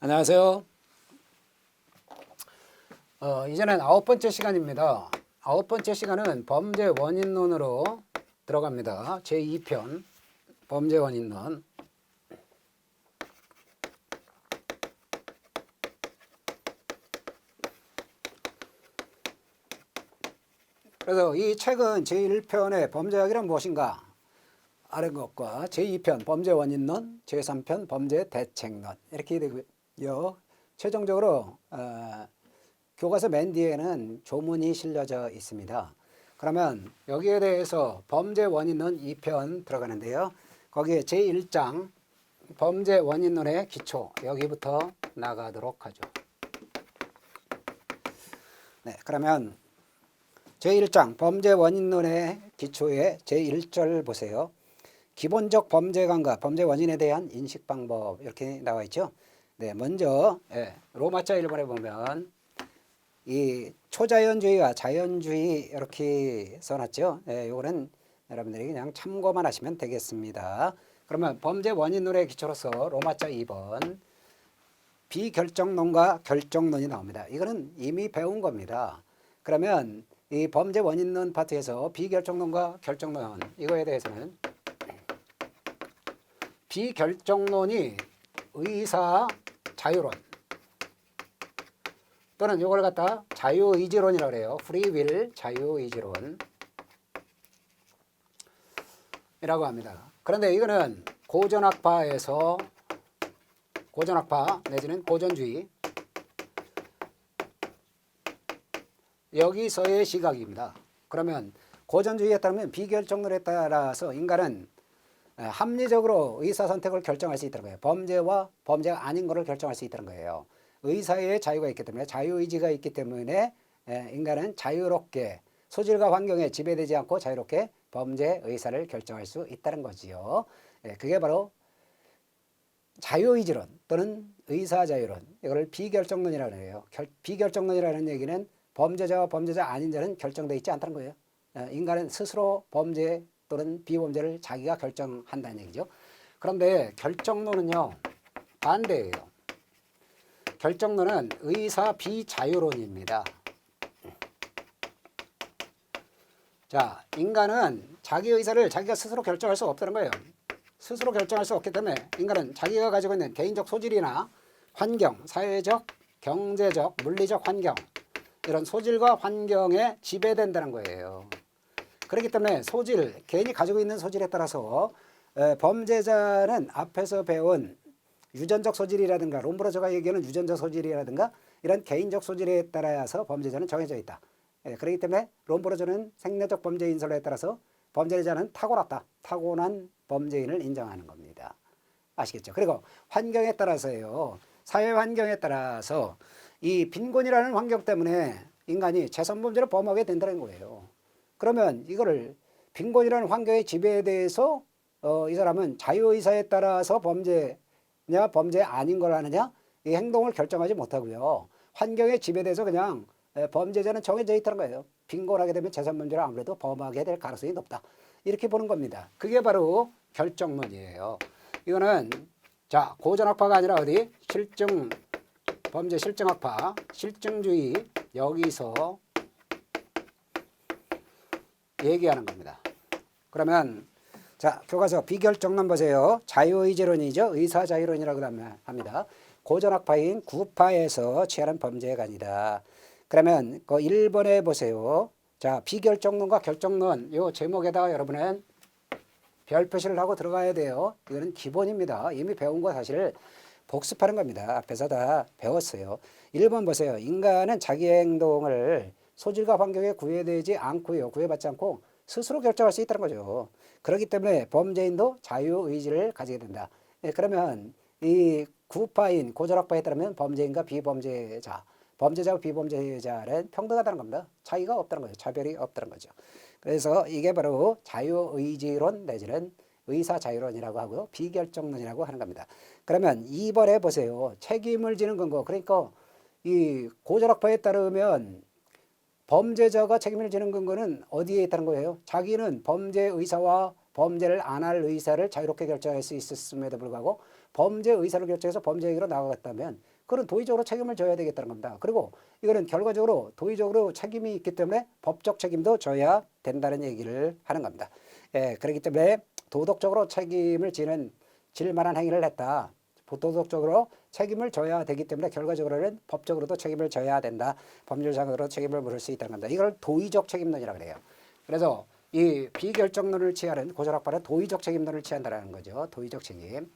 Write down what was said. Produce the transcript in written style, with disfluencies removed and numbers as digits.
안녕하세요. 이제는 9번째 시간입니다. 9번째 시간은 범죄 원인론으로 들어갑니다. 제2편 범죄 원인론. 그래서 이 책은 제1편의 범죄학이란 무엇인가 하는 것과 제2편 범죄 원인론, 제3편 범죄 대책론 이렇게 되고요. 최종적으로 교과서 맨 뒤에는 조문이 실려져 있습니다. 그러면 여기에 대해서 범죄 원인론 2편 들어가는데요. 거기에 제1장 범죄 원인론의 기초 여기부터 나가도록 하죠. 네, 그러면 제1장 범죄 원인론의 기초에 제1절 보세요. 기본적 범죄관과 범죄 원인에 대한 인식 방법 이렇게 나와 있죠. 네, 먼저 로마자 1번에 보면 이 초자연주의와 자연주의 이렇게 써놨죠. 이거는 여러분들이 그냥 참고만 하시면 되겠습니다. 그러면 범죄 원인론의 기초로서 로마자 2번 비결정론과 결정론이 나옵니다. 이거는 이미 배운 겁니다. 그러면 이 범죄 원인론 파트에서 비결정론과 결정론 이거에 대해서는 비결정론이 의사 자유론 또는 이걸 갖다 자유의지론이라고 해요. 프리윌 자유의지론이라고 합니다. 그런데 이거는 고전학파에서 고전학파 내지는 고전주의 여기서의 시각입니다. 그러면 고전주의에 따르면 비결정론에 따라서 인간은 합리적으로 의사선택을 결정할 수 있다는 거예요. 범죄와 범죄가 아닌 것을 결정할 수 있다는 거예요. 의사의 자유가 있기 때문에 자유의지가 있기 때문에 인간은 자유롭게 소질과 환경에 지배되지 않고 자유롭게 범죄 의사를 결정할 수 있다는 거지요. 그게 바로 자유의지론 또는 의사자유론 이걸 비결정론이라고 해요. 비결정론이라는 얘기는 범죄자와 범죄자 아닌 자는 결정되어 있지 않다는 거예요. 인간은 스스로 범죄 또는 비범죄를 자기가 결정한다는 얘기죠. 그런데 결정론은요 반대예요. 결정론은 의사 비자유론입니다. 자, 인간은 자기 의사를 자기가 스스로 결정할 수 없다는 거예요. 스스로 결정할 수 없기 때문에 인간은 자기가 가지고 있는 개인적 소질이나 환경, 사회적, 경제적, 물리적 환경 이런 소질과 환경에 지배된다는 거예요. 그렇기 때문에 소질, 개인이 가지고 있는 소질에 따라서 범죄자는 앞에서 배운 유전적 소질이라든가 롬브로저가 얘기하는 유전적 소질이라든가 이런 개인적 소질에 따라서 범죄자는 정해져 있다. 그렇기 때문에 롬브로저는 생리적 범죄 인설에 따라서 범죄자는 타고났다. 타고난 범죄인을 인정하는 겁니다. 아시겠죠? 그리고 환경에 따라서요. 사회 환경에 따라서 이 빈곤이라는 환경 때문에 인간이 재산범죄를 범하게 된다는 거예요. 그러면 이거를 빈곤이라는 환경의 지배에 대해서 이 사람은 자유의사에 따라서 범죄냐 범죄 아닌 걸 하느냐 이 행동을 결정하지 못하고요. 환경에 지배돼서 그냥 범죄자는 정해져 있다는 거예요. 빈곤하게 되면 재산범죄를 아무래도 범하게 될 가능성이 높다. 이렇게 보는 겁니다. 그게 바로 결정론이에요. 이거는 자 고전학파가 아니라 어디 실증 범죄 실증학파 실증주의 여기서 얘기하는 겁니다. 그러면 자 교과서 비결정론 보세요. 자유의지론이죠. 의사자유론이라고 합니다. 고전학파인 구파에서 취하는 범죄관이다. 그러면 그 1번에 보세요. 자 비결정론과 결정론 요 제목에다가 여러분은 별 표시를 하고 들어가야 돼요. 이거는 기본입니다. 이미 배운 거 사실 복습하는 겁니다. 앞에서 다 배웠어요. 1번 보세요. 인간은 자기 행동을 소질과 환경에 구애되지 않고요. 구애받지 않고 스스로 결정할 수 있다는 거죠. 그렇기 때문에 범죄인도 자유의지를 가지게 된다. 그러면 이 구파인 고전학파에 따르면 범죄인과 비범죄자, 범죄자와 비범죄자는 평등하다는 겁니다. 차이가 없다는 거죠. 차별이 없다는 거죠. 그래서 이게 바로 자유의지론 내지는 의사자유론이라고 하고요. 비결정론이라고 하는 겁니다. 그러면 2번에 보세요. 책임을 지는 근거. 그러니까 이 고전학파에 따르면 범죄자가 책임을 지는 근거는 어디에 있다는 거예요? 자기는 범죄 의사와 범죄를 안 할 의사를 자유롭게 결정할 수 있었음에도 불구하고 범죄 의사를 결정해서 범죄 행위로 나아갔다면 그런 도의적으로 책임을 져야 되겠다는 겁니다. 그리고 이거는 결과적으로 도의적으로 책임이 있기 때문에 법적 책임도 져야 된다는 얘기를 하는 겁니다. 예, 그렇기 때문에 도덕적으로 책임을 질 만한 행위를 했다. 도덕적으로 책임을 져야 되기 때문에 결과적으로는 법적으로도 책임을 져야 된다. 법률상으로 책임을 물을 수 있다는 겁니다. 이걸 도의적 책임론이라고 그래요. 그래서 이 비결정론을 취하는 고전학파는 도의적 책임론을 취한다는 거죠. 도의적 책임.